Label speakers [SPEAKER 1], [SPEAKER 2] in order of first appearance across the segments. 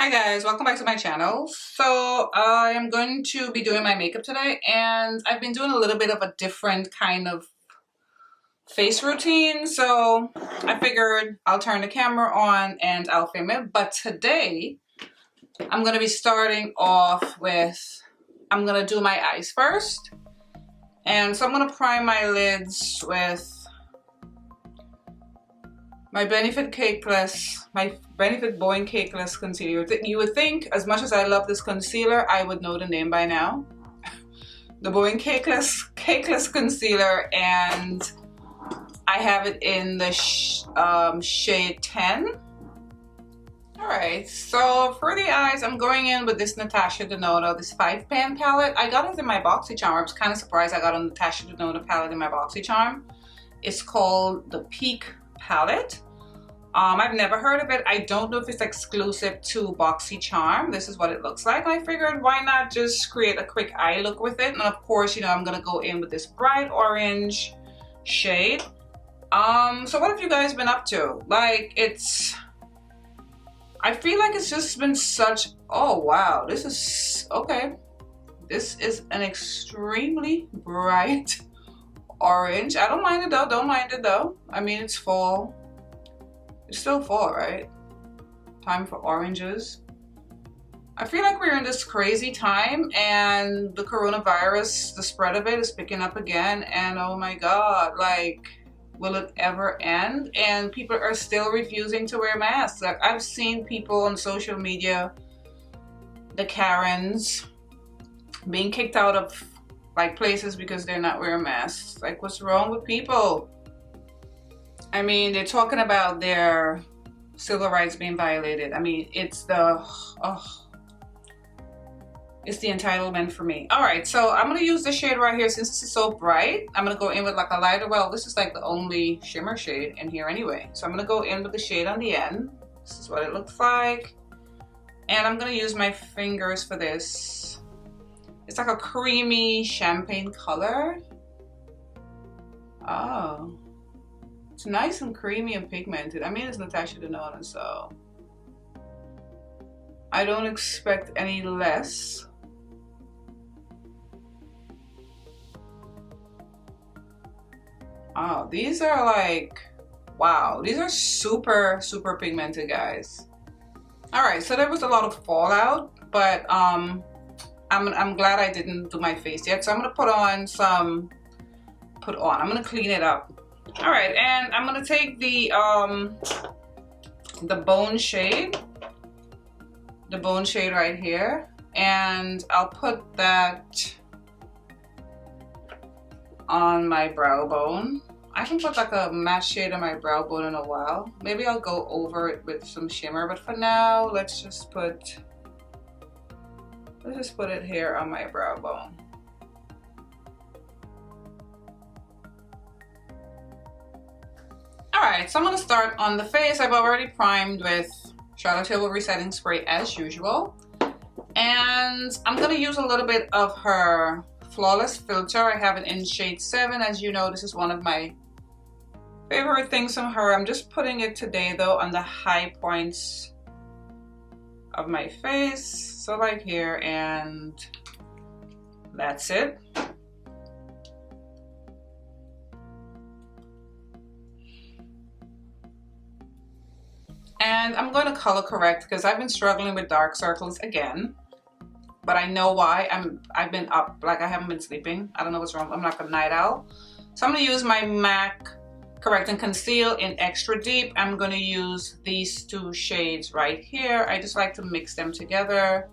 [SPEAKER 1] Hi guys, welcome back to my channel. So I am going to be doing my makeup today, and I've been doing a little bit of a different kind of face routine, so I figured I'll turn the camera on and I'll film it. But today I'm going to be starting off with, I'm going to do my eyes first, and so I'm going to prime my lids with my Benefit Boing Cakeless concealer. You would think, as much as I love this concealer, I would know the name by now. The Boing Cakeless concealer, and I have it in the shade 10. Alright, so for the eyes, I'm going in with this Natasha Denona, this 5-pan palette. I got it in my BoxyCharm. I was kind of surprised I got a Natasha Denona palette in my BoxyCharm. It's called the Peak palette. I've never heard of it. I don't know if it's exclusive to BoxyCharm. This is what it looks like. I figured why not just create a quick eye look with it. And of course, you know, I'm gonna go in with this bright orange shade. So what have you guys been up to? Like, I feel like it's just been such, oh wow, this is, okay. This is an extremely bright orange. I don't mind it though, don't mind it though. I mean, it's fall. It's still fall, right? Time for oranges. I feel like we're in this crazy time, and the coronavirus, the spread of it is picking up again, and oh my god, like, will it ever end? And people are still refusing to wear masks. Like, I've seen people on social media, the Karens, being kicked out of like places because they're not wearing masks. Like, what's wrong with people? I mean, they're talking about their civil rights being violated. I mean, it's the entitlement for me. All right, so I'm gonna use this shade right here. Since this is so bright, I'm gonna go in with like a lighter, well, this is like the only shimmer shade in here anyway. So I'm gonna go in with the shade on the end. This is what it looks like. And I'm gonna use my fingers for this. It's like a creamy champagne color. Oh. It's nice and creamy and pigmented. I mean, it's Natasha Denona, so I don't expect any less. Oh, these are like, wow, these are super, super pigmented, guys. All right, so there was a lot of fallout, but I'm glad I didn't do my face yet. So I'm gonna I'm gonna clean it up. All right, and I'm gonna take the bone shade right here, and I'll put that on my brow bone. I haven't put like a matte shade on my brow bone in a while. Maybe I'll go over it with some shimmer, but for now, let's just put it here on my brow bone. Alright, so I'm going to start on the face. I've already primed with Charlotte Tilbury Setting Spray as usual. And I'm going to use a little bit of her Flawless filter. I have it in shade 7. As you know, this is one of my favorite things from her. I'm just putting it today though on the high points of my face. So like here, and that's it. And I'm going to color correct because I've been struggling with dark circles again, but I know why. I've been up, like I haven't been sleeping. I don't know what's wrong. I'm like a night owl. So I'm going to use my MAC Correct and Conceal in Extra Deep. I'm going to use these two shades right here. I just like to mix them together.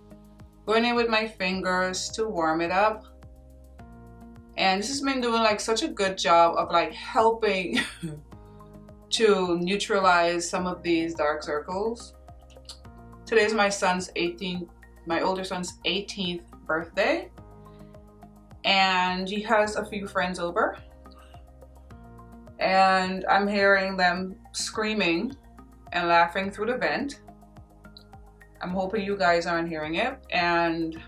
[SPEAKER 1] Going in with my fingers to warm it up. And this has been doing like such a good job of like helping to neutralize some of these dark circles. Today's my older son's 18th birthday, and he has a few friends over, and I'm hearing them screaming and laughing through the vent. I'm hoping you guys aren't hearing it. And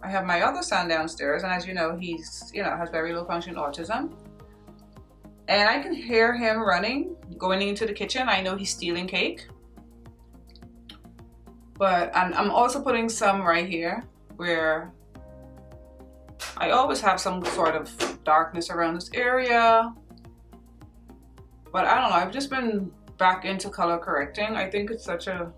[SPEAKER 1] I have my other son downstairs, and as you know, he's, has very low function autism. And I can hear him running, going into the kitchen. I know he's stealing cake. But I'm also putting some right here where I always have some sort of darkness around this area. But I don't know, I've just been back into color correcting. I think it's such a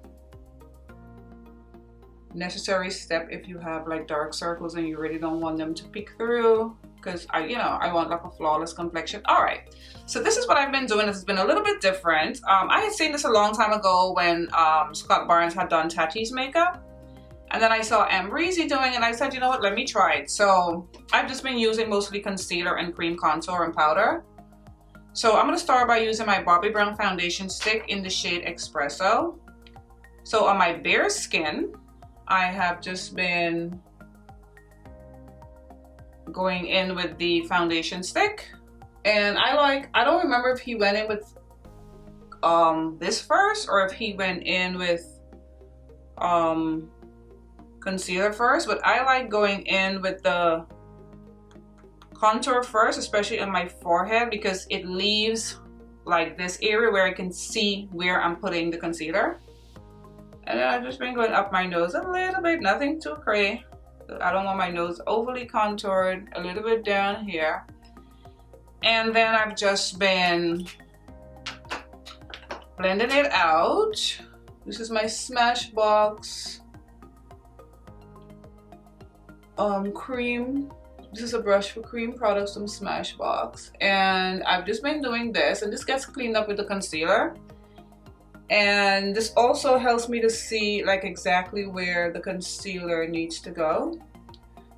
[SPEAKER 1] necessary step if you have like dark circles and you really don't want them to peek through, because I want like a flawless complexion. All right, so this is what I've been doing. This has been a little bit different. I had seen this a long time ago when Scott Barnes had done Tati's makeup, and then I saw Ambreezy doing it and I said, you know what, let me try it. So I've just been using mostly concealer and cream contour and powder. So I'm going to start by using my Bobbi Brown foundation stick in the shade Expresso. So on my bare skin, I have just been going in with the foundation stick. And I don't remember if he went in with this first or if he went in with concealer first, but I like going in with the contour first, especially on my forehead, because it leaves like this area where I can see where I'm putting the concealer. And then I've just been going up my nose a little bit, nothing too crazy. I don't want my nose overly contoured, a little bit down here. And then I've just been blending it out. This is my Smashbox cream. This is a brush for cream products from Smashbox. And I've just been doing this, and this gets cleaned up with the concealer. And this also helps me to see like exactly where the concealer needs to go.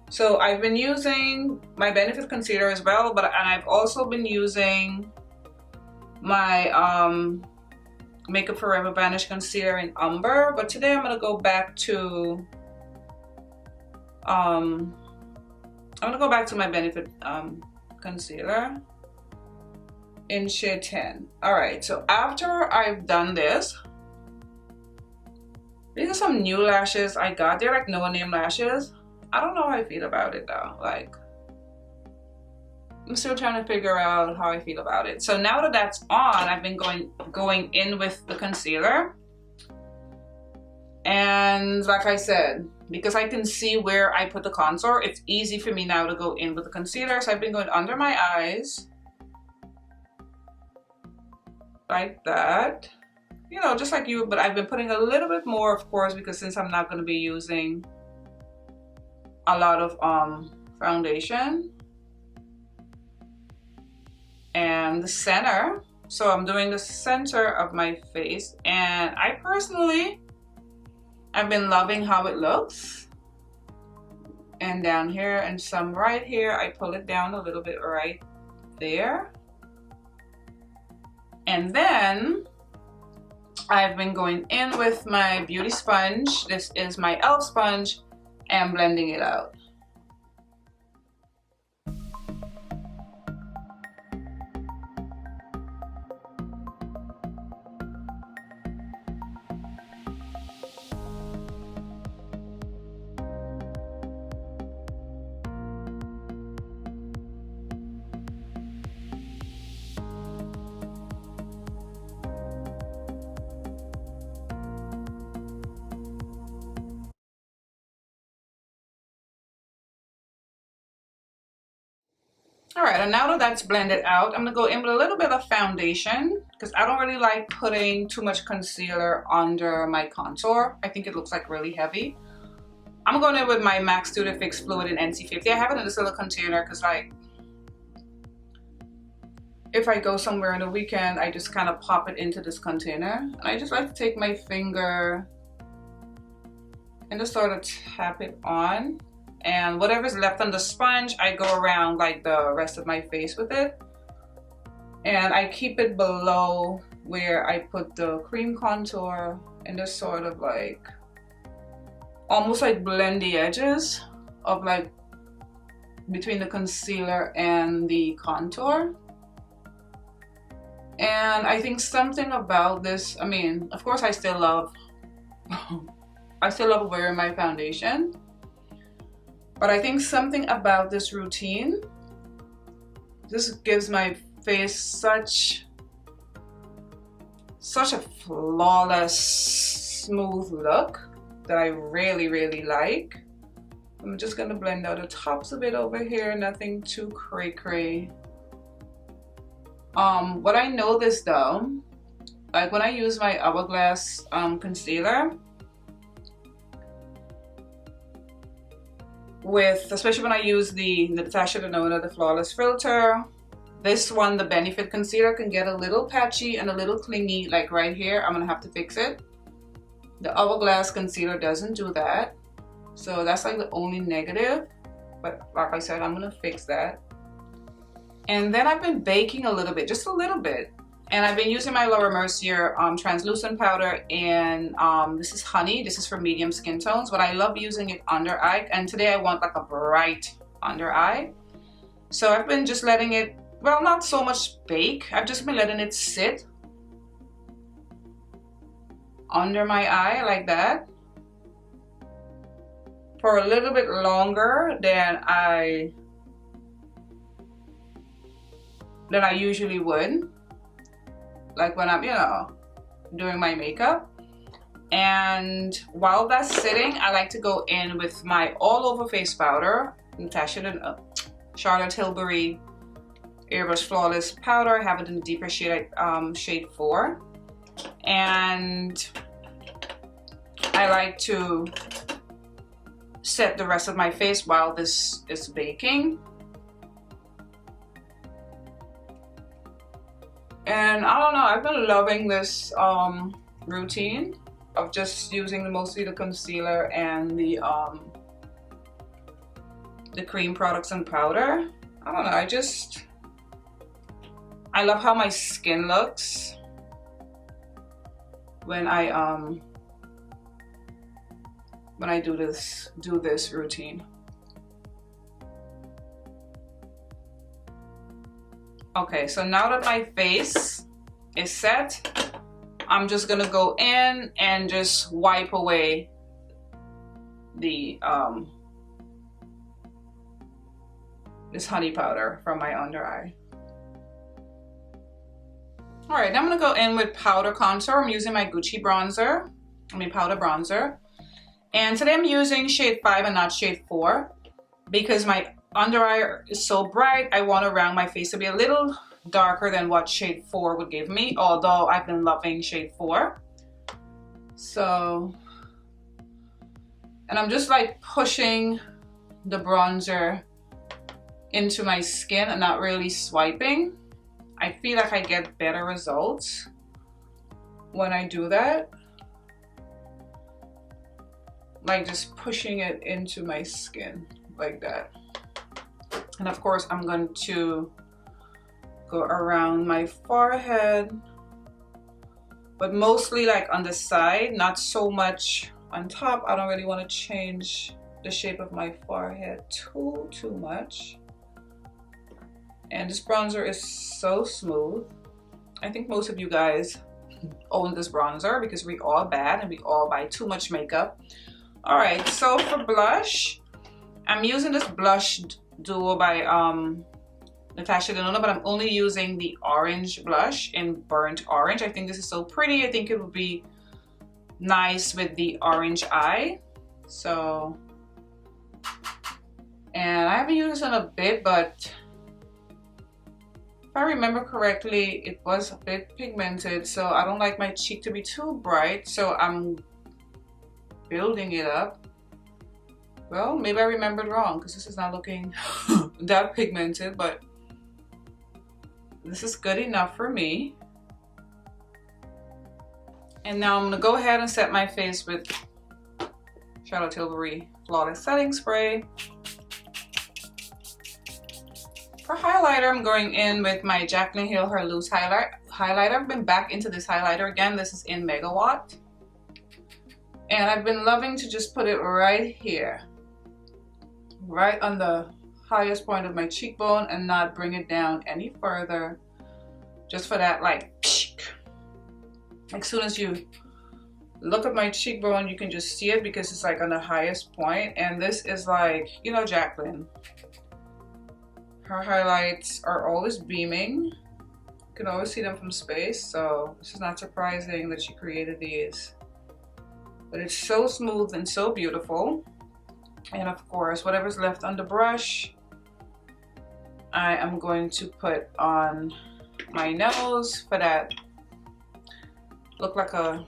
[SPEAKER 1] So I've been using my Benefit concealer as well, and I've also been using my Makeup Forever Vanish concealer in Umber. But today I'm gonna go back to my Benefit concealer in shade 10. All right, so after I've done this, these are some new lashes I got. They're like no-name lashes. I don't know how I feel about it though. Like, I'm still trying to figure out how I feel about it. So now that that's on, I've been going in with the concealer. And like I said, because I can see where I put the contour, it's easy for me now to go in with the concealer. So I've been going under my eyes, like that, you know, just like you, but I've been putting a little bit more, of course, because since I'm not going to be using a lot of foundation. And the center, so I'm doing the center of my face, and I personally, I've been loving how it looks. And down here and some right here, I pull it down a little bit right there. And then I've been going in with my beauty sponge. This is my e.l.f. sponge, and blending it out. All right, and now that that's blended out, I'm gonna go in with a little bit of foundation because I don't really like putting too much concealer under my contour. I think it looks like really heavy. I'm going in with my MAC Studio Fix Fluid in NC50. I have it in this little container because, like, if I go somewhere on the weekend, I just kind of pop it into this container. And I just like to take my finger and just sort of tap it on. And whatever's left on the sponge, I go around like the rest of my face with it. And I keep it below where I put the cream contour and just sort of like, almost like blend the edges of like between the concealer and the contour. And I think something about this, I mean, of course I still love wearing my foundation. But I think something about this routine, this gives my face such a flawless, smooth look. that I really, really like. I'm just gonna blend out the tops of it over here, nothing too cray-cray. What I noticed though, like when I use my Hourglass concealer, especially when I use the Natasha Denona, the Flawless filter, this one, the Benefit concealer, can get a little patchy and a little clingy, like right here. I'm gonna have to fix it. The Hourglass concealer doesn't do that. So that's like the only negative. But like I said, I'm gonna fix that. And then I've been baking a little bit, just a little bit. And I've been using my Laura Mercier translucent powder, and this is honey. This is for medium skin tones, but I love using it under eye. And today I want like a bright under eye. So I've been just letting it, well, not so much bake. I've just been letting it sit under my eye like that for a little bit longer than I usually would, like when I'm, you know, doing my makeup. And while that's sitting, I like to go in with my all over face powder, Charlotte Tilbury Airbrush Flawless powder. I have it in the deeper shade, shade 4. And I like to set the rest of my face while this is baking. And I don't know, I've been loving this routine of just using mostly the concealer and the cream products and powder. I don't know, I love how my skin looks when I do this routine. Okay, so now that my face is set, I'm just gonna go in and just wipe away the this honey powder from my under eye. All right, now I'm gonna go in with powder contour. I'm using my Gucci bronzer, powder bronzer. And today I'm using shade 5 and not shade 4 because my under eye is so bright. I want to round my face to be a little darker than what shade 4 would give me, although I've been loving shade 4. So, and I'm just like pushing the bronzer into my skin and not really swiping. I feel like I get better results when I do that. Like just pushing it into my skin like that. And of course I'm going to go around my forehead, but mostly like on the side, not so much on top. I don't really want to change the shape of my forehead too much. And this bronzer is so smooth. I think most of you guys own this bronzer because we all bad and we all buy too much makeup. All right, so for blush, I'm using this blush duo by Natasha Denona, but I'm only using the orange blush in burnt orange. I think this is so pretty. I think it would be nice with the orange eye. So, and I haven't used it in a bit, but if I remember correctly, it was a bit pigmented, so I don't like my cheek to be too bright, so I'm building it up. Well, maybe I remembered wrong because this is not looking that pigmented, but this is good enough for me. And now I'm gonna go ahead and set my face with Charlotte Tilbury Flawless Setting Spray. For highlighter, I'm going in with my Jaclyn Hill Her Loose highlighter. I've been back into this highlighter again. This is in Megawatt. And I've been loving to just put it right here, right on the highest point of my cheekbone and not bring it down any further. Just for that, like soon as you look at my cheekbone, you can just see it because it's like on the highest point. And this is like, you know, Jaclyn. Her highlights are always beaming. You can always see them from space, so this is not surprising that she created these. But it's so smooth and so beautiful. And of course, whatever's left on the brush, I am going to put on my nose for that look like a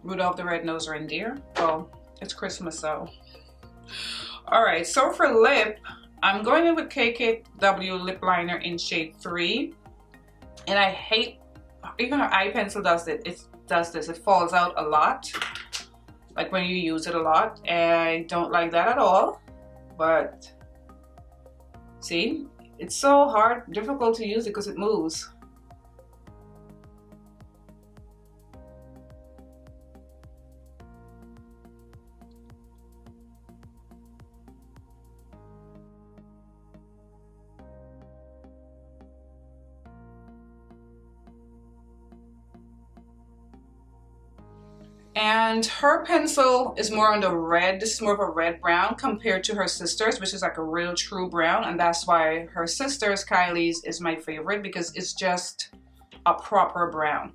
[SPEAKER 1] Rudolph the Red-Nosed Reindeer. Well, it's Christmas, so. Alright, so for lip, I'm going in with KKW lip liner in shade 3. And I hate, even our eye pencil does it. It does this. It falls out a lot. Like when you use it a lot. And I don't like that at all. But, see? It's so hard, difficult to use it because it moves. And her pencil is more on the red. This is more of a red brown compared to her sister's, which is like a real true brown. And that's why her sister's, Kylie's, is my favorite because it's just a proper brown.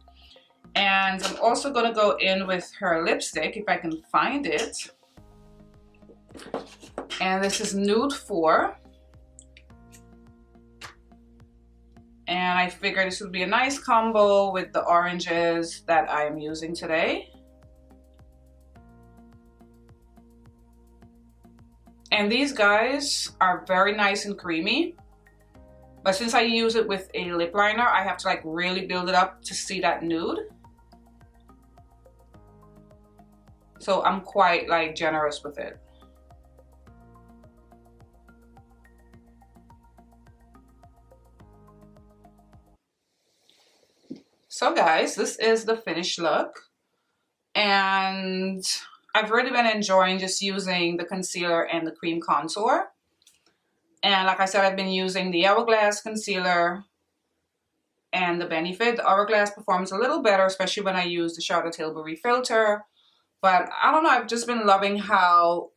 [SPEAKER 1] And I'm also going to go in with her lipstick, if I can find it. And this is Nude 4. And I figured this would be a nice combo with the oranges that I am using today. And these guys are very nice and creamy. But since I use it with a lip liner, I have to like really build it up to see that nude. So I'm quite like generous with it. So guys, this is the finished look. And I've really been enjoying just using the concealer and the cream contour. And like I said, I've been using the Hourglass concealer and the Benefit. The Hourglass performs a little better, especially when I use the Charlotte Tilbury filter. But I don't know, I've just been loving how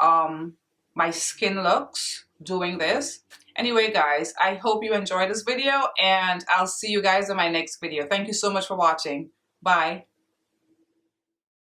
[SPEAKER 1] my skin looks doing this. Anyway, guys, I hope you enjoyed this video, and I'll see you guys in my next video. Thank you so much for watching. Bye.